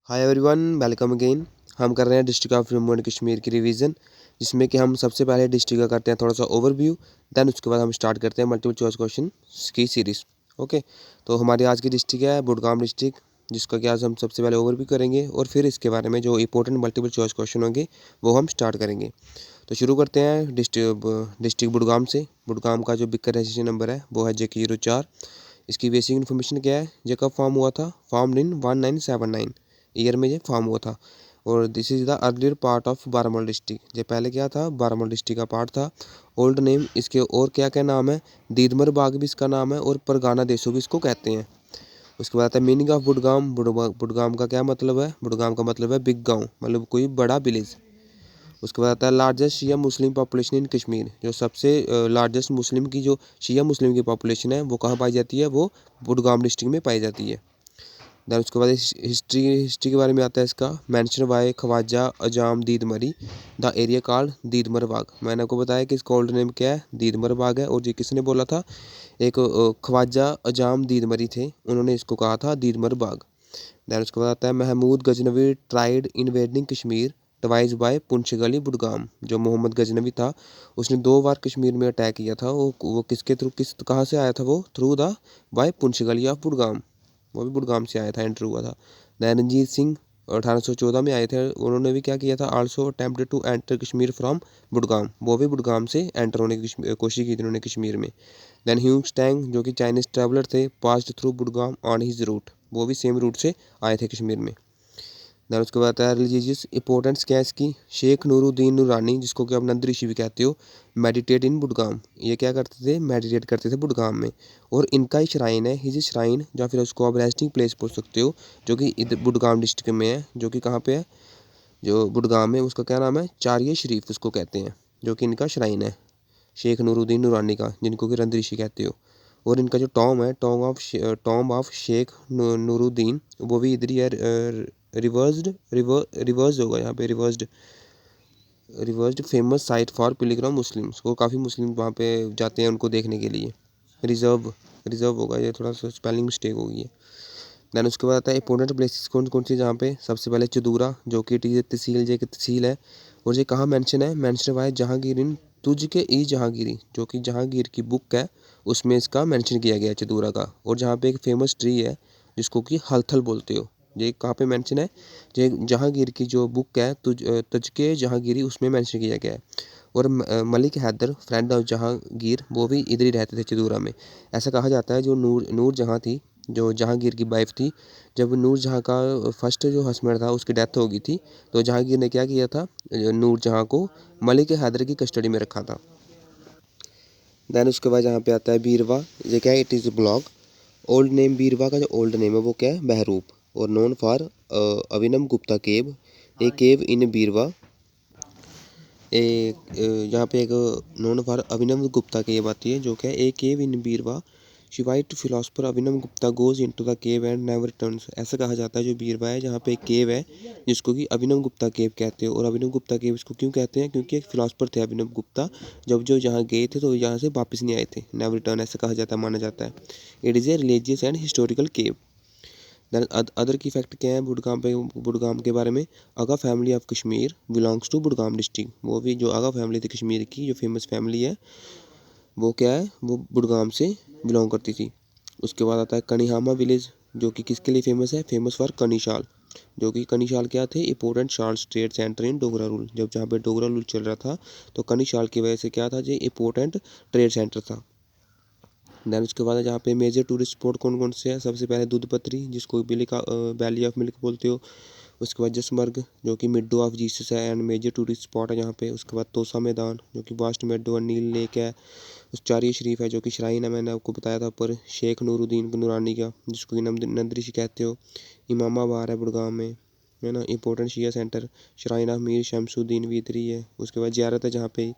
Hi everyone, welcome again. हम कर रहे हैं district of Jammu and Kashmir की रिवीजन, जिसमें कि हम सबसे पहले डिस्ट्रिक्ट का करते हैं थोड़ा सा ओवरव्यू। देन उसके बाद हम स्टार्ट करते हैं मल्टीपल चॉइस क्वेश्चन की सीरीज़। ओके, तो हमारी आज की डिस्ट्रिक्ट है बुडगाम डिस्ट्रिक्ट, जिसका कि आज हम सबसे पहले ओवरव्यू करेंगे और फिर इसके बारे में जो इंपॉर्टेंट मल्टीपल चॉइस क्वेश्चन होंगे वो हम स्टार्ट करेंगे। तो शुरू करते हैं डिस्ट्रिक्ट बुडगाम से। बुडगाम का जो बिकर रजिस्ट्रेशन नंबर है वो है JK04। इसकी बेसिक इन्फॉर्मेशन क्या है? ये कब फॉर्म हुआ था? फॉर्म इन 1979 ईयर में ये फॉर्म हुआ था। और this is the earlier part of Baramulla district. ये पहले क्या था? बारामूला डिस्ट्रिक्ट का पार्ट था। ओल्ड नेम इसके और क्या क्या नाम है? दीदमर बाग भी इसका नाम है और परगाना देसो भी इसको कहते हैं। उसके बाद आता है मीनिंग ऑफ बुडगाम। बुडगाम का क्या मतलब है? बुडगाम का मतलब है बिग गांव, मतलब कोई बड़ा विलेज। उसके बाद आता है largest Shia Muslim population in Kashmir. जो सबसे लार्जेस्ट मुस्लिम की जो शिया मुस्लिम की पॉपुलेशन है वो कहाँ पाई जाती है? वो बुडगाम डिस्ट्रिक्ट में पाई जाती है। दैन उसके बाद हिस्ट्री के बारे में आता है इसका। Mention by Khwaja Azam Didmari the area called Didmar Bagh. मैंने आपको बताया कि इसका ओल्ड नेम क्या है? दीदमर बाग है। और ये किसने बोला था? एक ख्वाजा अजाम दीदमरी थे, उन्होंने इसको कहा था दीदमर बाग। दैन उसके बाद आता है Mahmud Ghaznavi tried invading Kashmir twice by Punchgali Budgam. जो मोहम्मद गजनवी था उसने 2 बार कश्मीर में अटैक किया था। वो किसके थ्रू, किस कहाँ से आया था? वो through the by पुंछगली of Budgam. वो भी बुडगाम से आया था, एंटर हुआ था। दैन रणजीत सिंह 1814 में आए थे, उन्होंने भी क्या किया था? Also attempted to enter Kashmir from Budgam. वो भी बुडगाम से एंटर होने की कोशिश की थी उन्होंने कश्मीर में। दैन ह्यूग स्टैंग जो कि चाइनीज ट्रैवलर थे, passed through Budgam on his route. वो भी सेम रूट से आए थे कश्मीर में। दैन उसके बाद आता है रिलीजियस इंपॉर्टेंस क्या है इसकी। शेख नूरुद्दीन नूरानी, जिसको कि आप नंद ऋषि भी कहते हो, मेडिटेट इन बुडगाम। ये क्या करते थे? मेडिटेट करते थे बुडगाम में। और इनका ही श्राइन है, हिज श्राइन, या फिर उसको आप रेस्टिंग प्लेस बोल सकते हो, जो कि इधर बुडगाम डिस्ट्रिक्ट में है। जो कि कहाँ पे है? जो बुडगाम है उसका क्या नाम है? चारिये शरीफ उसको कहते हैं, जो कि इनका श्राइन है शेख नूरुद्दीन नूरानी का, जिनको कि नंद ऋषि कहते हो। और इनका जो टॉम है, टॉम ऑफ शेख नूरुद्दीन, वो भी इधर ही है। रिवर्स्ड होगा यहाँ पे, reversed famous site for पिलग्रम Muslims. को काफ़ी मुस्लिम वहाँ पे जाते हैं उनको देखने के लिए। रिजर्व रिजर्व होगा, ये थोड़ा सा स्पेलिंग मिस्टेक होगी है। दैन उसके बाद आता है इंपॉर्टेंट प्लेसेस कौन कौन सी जहाँ पे। सबसे पहले चदूरा, जो कि तहसील है। और ये कहाँ मेंशन है? मेंशन हुआ है जहांगीर इन तुझ के ई जहांगीरी, जो कि जहांगीर की बुक है उसमें इसका मेंशन किया गया है चदूरा का। और जहाँ पे एक फेमस ट्री है जिसको कि हलथल बोलते हो, ये कहाँ पे मेंशन है? ये जहांगीर की जो बुक है तुझ के जहांगीरी, उसमें मेंशन किया गया है। और मलिक हैदर फ्रेंड ऑफ जहांगीर, वो भी इधर ही रहते थे चदूरा में। ऐसा कहा जाता है जो नूर जहाँ थी, जो जहांगीर की वाइफ थी, जब नूर जहाँ का फर्स्ट जो हस्बैंड था उसकी डेथ हो गई थी, तो जहांगीर ने क्या किया था? नूर जहाँ को मलिक हैदर की कस्टडी में रखा था। दैन उसके बाद यहाँ पे आता है बीरवा। ये क्या है? It is block. Old name Beerwah का जो ओल्ड नेम है वो क्या है? बहरूप। और known for Abhinav Gupta cave, a cave in Beerwah. यहाँ पे एक known for Abhinav Gupta cave आती है, जो क्या है? A cave in Beerwah. Shaivite philosopher Abhinav Gupta goes into the cave and never returns. ऐसा कहा जाता है जो बीरवा है, जहाँ पे एक केव है जिसको कि अभिनव गुप्ता केव कहते हैं। और अभिनव गुप्ता केव इसको क्यों कहते हैं? क्योंकि एक फिलोसफर थे अभिनव गुप्ता, जब जो यहाँ गए थे तो यहाँ से वापस नहीं आए थे, नेवर रिटर्न ऐसा कहा जाता है, माना जाता है। It is a religious and historical cave. Then other key fact क्या है बुडगाम के बारे में? Agha family of Kashmir belongs to Budgam district. वो भी जो आगा फैमिली थी कश्मीर की, जो फेमस फैमिली है, वो क्या है? वो बुडगाम से बिलोंग करती थी। उसके बाद आता है कनिहामा विलेज, जो कि किसके लिए फेमस है? Famous for Kanishal. जो कि कनिशाल क्या थे? Important shawl trade centre in Dogra rule. जब जहाँ पे डोगरा रूल चल रहा था तो कनिशाल की वजह से क्या था? ये इंपॉर्टेंट ट्रेड सेंटर था। दैन उसके बाद जहाँ पे मेजर टूरिस्ट स्पॉट कौन कौन से हैं? सबसे पहले दूध पत्री, जिसको वैली ऑफ मिल्क बोलते हो। उसके बाद जसमर्ग, जो कि मिडो ऑफ जीसस है एंड मेजर टूरिस्ट स्पॉट है यहाँ पे। उसके बाद तोसा मैदान, जो कि वास्ट मेडो और नील लेक है। उस चारिये शरीफ है, जो कि श्राइन है, मैंने आपको बताया था ऊपर, शेख नूरुद्दीन नूरानी का, जिसको कि नंद ऋषि कहते हो। इमामाबाद है बुडगाम में, है ना, important Shia centre. Shrine of Mir Shamsuddin भी इधर ही है। उसके बाद ज़ियारत है जहाँ पे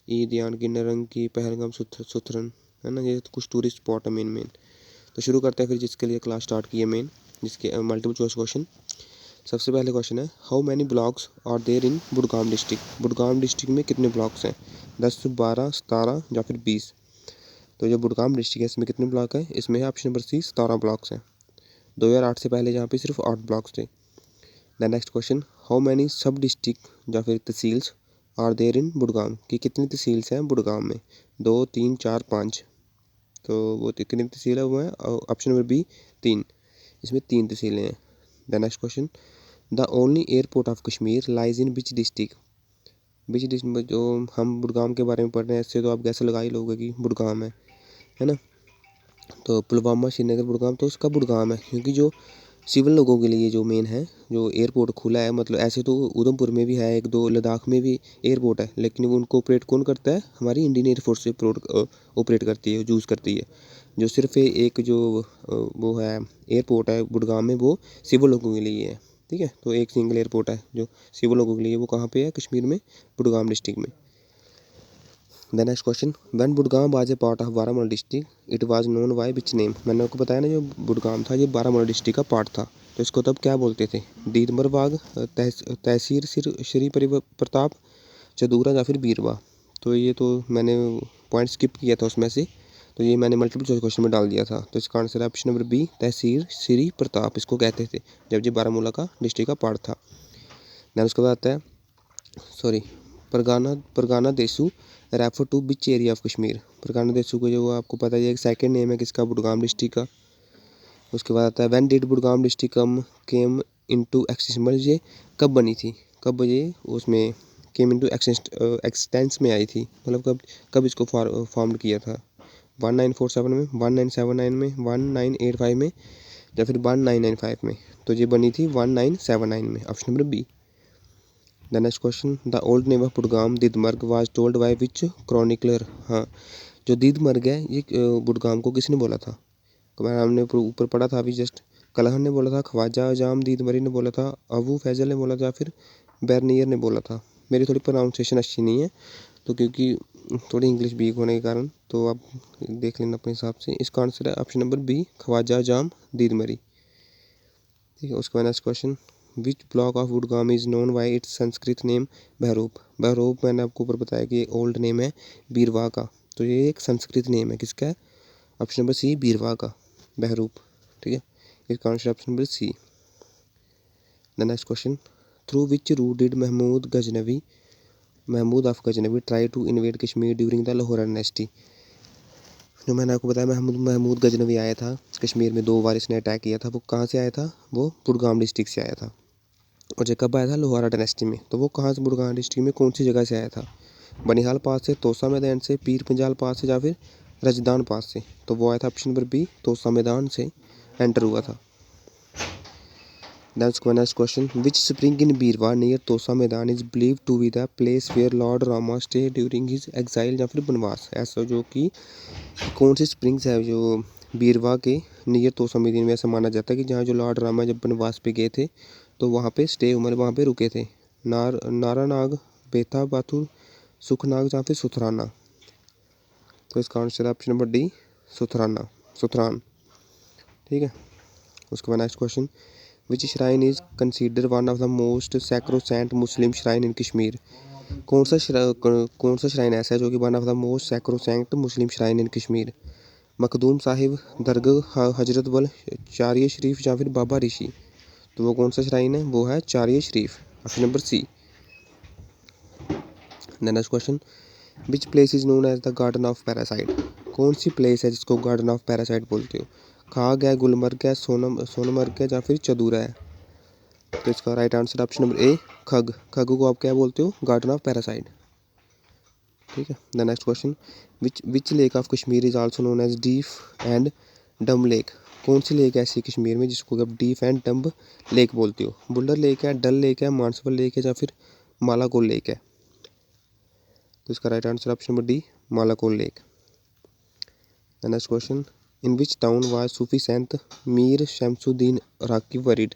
ईद यान की नरंग की पहलगाम सुथरन, है ना। ये तो कुछ टूरिस्ट स्पॉट है मेन। तो शुरू करते हैं फिर, जिसके लिए क्लास स्टार्ट की है मेन, जिसके मल्टीपल चॉइस क्वेश्चन। सबसे पहले क्वेश्चन है, how many blocks are there in Budgam district. Budgam district में कितने ब्लॉक्स हैं? 10, 12, 17 या फिर 20। तो जो बुडगाम डिस्ट्रिक्ट है इसमें कितने ब्लॉक है? इसमें है ऑप्शन नंबर सी 17 ब्लॉक्स हैं। 2008 से पहले यहाँ पे सिर्फ 8 ब्लॉक्स थे। The next question, how many सब डिस्ट्रिक्ट या फिर tehsils are there in Budgam, कि कितनी तहसील्स हैं बुडगाम में, 2, 3, 4, 5। तो वो कितनी तहसील है वो है ऑप्शन नंबर बी 3, इसमें 3 तहसीलें हैं। The next question, the only airport of Kashmir lies in which district, which district, जो हम बुडगाम के बारे में पढ़ रहे हैं इससे तो आप कैसे लगा ही लोगे कि बुडगाम है ना। तो पुलवामा श्रीनगर बुडगाम, तो उसका बुडगाम है, क्योंकि जो सिविल लोगों के लिए जो मेन है जो एयरपोर्ट खुला है, मतलब ऐसे तो उधमपुर में भी है, 1-2 लद्दाख में भी एयरपोर्ट है, लेकिन उनको ऑपरेट कौन करता है, हमारी इंडियन एयरफोर्स से ऑपरेट करती है, यूज़ करती है। जो सिर्फ एक जो वो है एयरपोर्ट है बुडगाम में, वो सिविल लोगों के लिए है, ठीक है। तो एक सिंगल एयरपोर्ट है जो सिविल लोगों के लिए, वो कहाँ पे है, कश्मीर में, बुडगाम डिस्ट्रिक्ट में। The next question, when Budgam was a part of Baramulla district it was known by which name, मैंने आपको बताया ना जो बुडगाम था ये बारामूला डिस्ट्रिक्ट का पार्ट था, तो इसको तब क्या बोलते थे, दीदमर बाग, तहसीर श्री प्रताप, चदूरा या फिर बीरवा। तो ये तो मैंने पॉइंट स्किप किया था उसमें से, तो ये मैंने मल्टीपल चॉइस क्वेश्चन में डाल दिया था। तो इसका आंसर है option number B, Tehsil Shri Pratap इसको कहते थे जब ये बारामूला का डिस्ट्रिक्ट का पार्ट था। देन उसके बाद आता है Pargana Desu refer to which area of Kashmir, Pargana Desu को जो आपको पता है एक सेकंड नेम है किसका, बुडगाम डिस्ट्रिक्ट का। उसके बाद आता है when did Budgam district came into existence, ये कब बनी थी, कब ये उसमें केम इनटू एक्सटेंस में आई थी, मतलब कब इसको फॉर्म किया था, 1947 में, 1979 में, 1985 में या फिर 1995 में। तो ये बनी थी 1979 में, option number B. The next question, the old name of Budgam Didmarg was told by which chronicler, हाँ जो दिदमर्ग है ये बुडगाम को किसने बोला था, हमने ऊपर पढ़ा था अभी जस्ट, कलहन ने बोला था, ख्वाजा अजाम दीदमरी ने बोला था, अबू फैजल ने बोला था, फिर बैरनियर ने बोला था। मेरी थोड़ी प्रोनाउंसिएशन अच्छी नहीं है तो क्योंकि थोड़ी इंग्लिश वीक होने के कारण, तो आप देख लेना अपने हिसाब से। इसका आंसर है option number B, Khwaja Azam Didmari, ठीक है। उसके बाद next question, which block of Budgam is known by its Sanskrit name Bahroop, Bahroop मैंने आपको ऊपर बताया कि ओल्ड नेम है बीरवा का, तो ये एक संस्कृत नेम है किसका है, ऑप्शन नंबर सी बीरवा का, बहरूप, ठीक है। इसका answer option number C. The next question, through which route did Mahmud of Ghaznavi try to invade Kashmir during the Lahore dynasty, जो मैंने आपको बताया महमूद गजनवी आया था कश्मीर में 2 बार इसने अटैक किया था, वो कहाँ से आया था, वो बुडगाम डिस्ट्रिक्ट से आया था। और जब कब आया था, लोहारा डायनेस्टी में, तो वो कहाँ से, बुडगाम डिस्ट्रिक्ट में कौन सी जगह से आया था, बनिहाल पास से, तोसा मैदान से, पीर पंजाल पास से या फिर रजदान पास से। तो वो आया था option number B, Tosa Maidan से एंटर हुआ था। Next question, which spring in Beerwah near Tosa Maidan is believe to be the place where lord Rama stay during his exile या फिर बनवास, ऐसा जो कि कौन सी स्प्रिंग्स है जो बीरवा के नियर तोसा मैदान में, ऐसा माना जाता है कि जहाँ जो लॉर्ड रामा जब बनवास पे गए थे तो वहाँ पे स्टे, मतलब वहाँ पे रुके थे। नारानाग, बेथा बाथुर, सुखनाग या फिर सुथराना। तो इसका आंसर है ऑप्शन नंबर डी, सुथरान, ठीक है। उसके बाद next question, which shrine is consider one of the most sacrosanct Muslim shrine in Kashmir, कौन सा श्राइन ऐसा है जो कि one of the most sacrosanct Muslim shrine in Kashmir, Makhdoom Sahib, Dargah Hazrat Bal, चारिय शरीफ या फिर बाबा ऋषि। तो वो कौन सा श्राइन है, वो है Charar Sharif, option number C. Next question, which place is known as the garden of paradise, कौन सी प्लेस है जिसको गार्डन ऑफ पैरासाइट बोलते हो, खाग है, गुलमर्ग है, सोनमर्ग है या फिर चदूरा है। तो इसका right answer option number A, खग को आप क्या बोलते हो, गार्डन ऑफ पैरासाइट, ठीक है। The next question, which lake of Kashmir is also known as deaf and dumb lake, कौन सी लेक ऐसी कश्मीर में जिसको आप डीफ एंड डम लेक बोलते हो, बुल्डर लेक है, डल लेक है, मानसबल लेक है या फिर मालाकोल लेक है। तो इसका right answer option number D, Malakol lake. The next question, in which town was Sufi sant Mir Shamsuddin Iraqi buried,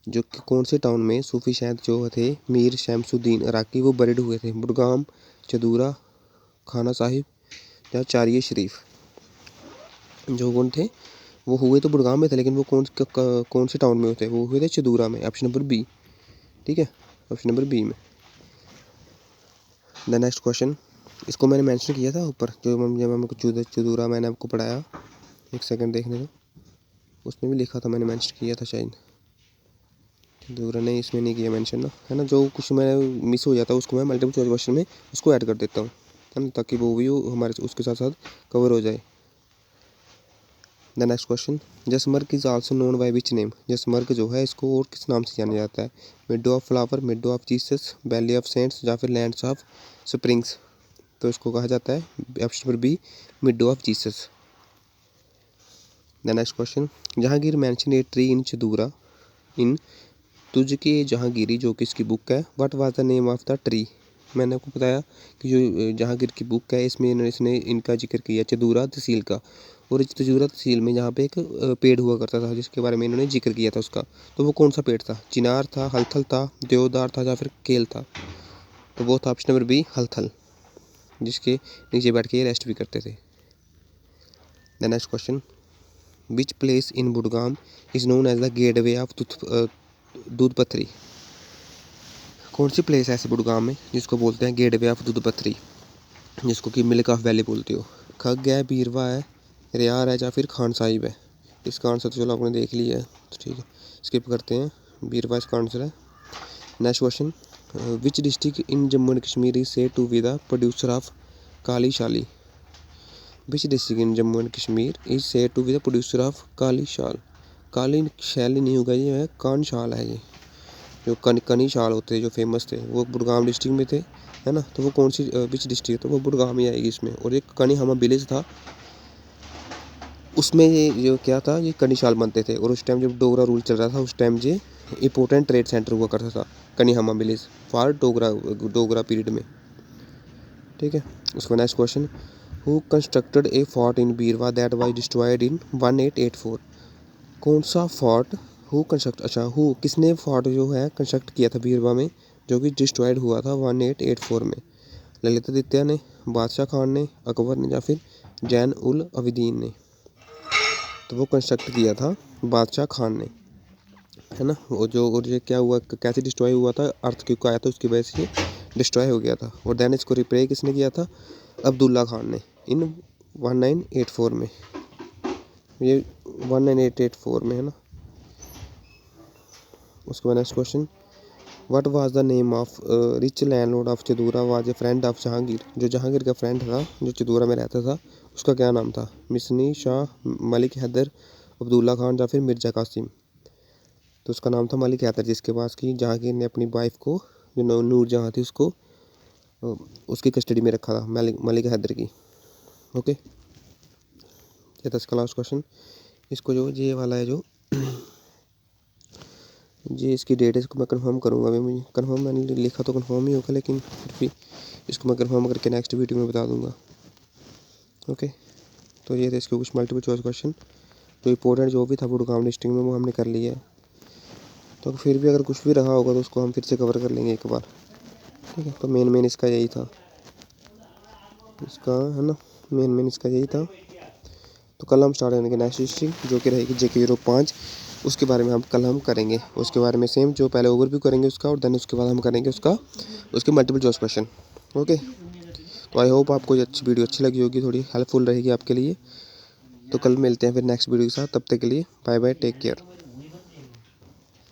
जो कि कौन से टाउन में सूफी संत जो थे मीर शमसुद्दीन इराकी वो बरीड हुए थे, बुडगाम, चदूरा, खाना साहिब या चारिय शरीफ। जो कौन थे, वो हुए तो बुडगाम में थे, लेकिन वो कौन से टाउन में होते, वो हुए थे चदूरा में, ऑप्शन नंबर बी, ठीक है, ऑप्शन नंबर बी में। द नेक्स्ट क्वेश्चन, इसको मैंने मेंशन किया था ऊपर, जब हमको चदूरा मैंने आपको पढ़ाया, एक सेकंड देखने दो, उसमें भी लिखा था, मैंने मेंशन किया था शायद, चदूरा नहीं, इसमें नहीं किया मेंशन ना, है ना। जो कुछ मैं मिस हो जाता है उसको मैं मल्टीपल चॉइस क्वेश्चन में उसको ऐड कर देता हूँ, है ना, ताकि वो भी हमारे उसके साथ साथ कवर हो जाए। The next question, Yusmarg is also known by which name. Yusmarg जो है इसको और किस नाम से जाना जाता है? Meadow of flower, meadow of Jesus, valley of saints या फिर लैंड्स ऑफ स्प्रिंग्स। तो इसको कहा जाता है option number B, meadow of Jesus. The next question, Jahangir mention a tree in Chadoora in Tuzuk Jahangiri, जो कि इसकी बुक है। What was the name of the tree. मैंने आपको बताया कि जो जहांगीर की बुक है इसमें इसने इनका जिक्र किया चदूरा तहसील का, और इस चदूरा तहसील में यहाँ पे एक पेड़ हुआ करता था जिसके बारे में इन्होंने जिक्र किया था उसका। तो वो कौन सा पेड़ था? चिनार था, हलथल था, देवदार था या फिर केल था? तो वो था ऑप्शन नंबर बी, हलथल, जिसके नीचे बैठ के ये रेस्ट भी करते थे। The next question, which place in Budgam is known as the gateway of Doodhpathri. कौन सी प्लेस है ऐसे बुडगाम में जिसको बोलते हैं गेटवे ऑफ दूधपथरी, जिसको कि मिल्क ऑफ वैली बोलते हो? खग है, बीरवा है, रियार है या फिर खान साहिब है? इसका आंसर तो चलो आपने देख लिया है, तो ठीक है, स्किप करते हैं। बीरवा इसका आंसर है। Next question, which district in Jammu and Kashmir is said to be the producer of kali shali. Which district in Jammu and Kashmir is said to be the producer of kali shal. काली शैली नहीं होगा, ये है कान शाल है। ये जो कनी शाल होते थे जो फेमस थे वो बुडगाम डिस्ट्रिक्ट में थे, है ना। तो वो कौन सी विच डिस्ट्रिक्ट, तो वो बुडगाम ही आएगी इसमें। और एक कनी हमा विलेज था, उसमें ये जो क्या था, ये कनी शाल बनते थे। और उस टाइम जब डोगरा रूल चल रहा था उस टाइम ये इंपॉर्टेंट ट्रेड सेंटर हुआ करता था, कनी हमा विलेज फॉर डोगरा पीरियड में, ठीक है। उसका next question, who constructed A fort in Beerwah that was destroyed in 1884। कौन सा फोर्ट हु कंस्ट्रक्ट, अच्छा हु किसने फोर्ट जो है कंस्ट्रक्ट किया था बीरवा में, जो कि डिस्ट्रॉयड हुआ था 1884 में? ललितादित्य ने, बादशाह खान ने, अकबर ने या फिर जैन उल अबिदीन ने? तो वो कंस्ट्रक्ट किया था बादशाह खान ने, है ना। वो जो, और ये क्या हुआ, कैसे डिस्ट्रॉय हुआ था, अर्थक्वेक आया था उसकी वजह से ये डिस्ट्रॉय हो गया था। और देन इसको रिपेयर किसने किया था? अब्दुल्ला खान ने, इन 1984 में, ये 1984 में, है ना। उसके बाद next question, what was the name of rich landlord of Chadoora was a friend of Jahangir. जो जहांगीर का फ्रेंड था जो चदूरा में रहता था उसका क्या नाम था? मिसनी शाह, मलिक हैदर, अब्दुल्ला खान या फिर मिर्ज़ा कासिम? तो उसका नाम था मलिक हैदर, जिसके पास की जहांगीर ने अपनी वाइफ को, जो नूर जहाँ थी, उसको उसकी कस्टडी में रखा था, मलिक हैदर की। ओके, ये था इसका लास्ट क्वेश्चन। इसको जो ये वाला है जो जी इसकी डेट है, इसको मैं कंफर्म करूँगा। अभी मुझे कंफर्म मैंने लिखा तो कंफर्म ही होगा, लेकिन फिर भी इसको मैं कंफर्म करके नेक्स्ट वीडियो में बता दूँगा। ओके, तो ये थे इसके कुछ मल्टीपल चॉइस क्वेश्चन, जो इंपॉर्टेंट जो भी था बुडगाम डिस्ट्रिक्ट में वो हमने कर लिया है। तो फिर भी अगर कुछ भी रहा होगा तो उसको हम फिर से कवर कर लेंगे एक बार, ठीक है। तो मेन इसका यही था, इसका, है ना, मेन इसका यही था। तो कल हम स्टार्ट करेंगे नेक्स्ट डिस्ट्रिक्ट, जो कि रहेगी JK05। उसके बारे में हम कल करेंगे, उसके बारे में सेम जो पहले ओवरव्यू करेंगे उसका, और देन उसके बाद हम करेंगे उसके मल्टीपल चॉइस क्वेश्चन। ओके, तो आई होप आपको ये वीडियो अच्छी लगी होगी, थोड़ी हेल्पफुल रहेगी आपके लिए। तो कल मिलते हैं फिर नेक्स्ट वीडियो के साथ, तब तक के लिए बाय बाय, टेक केयर।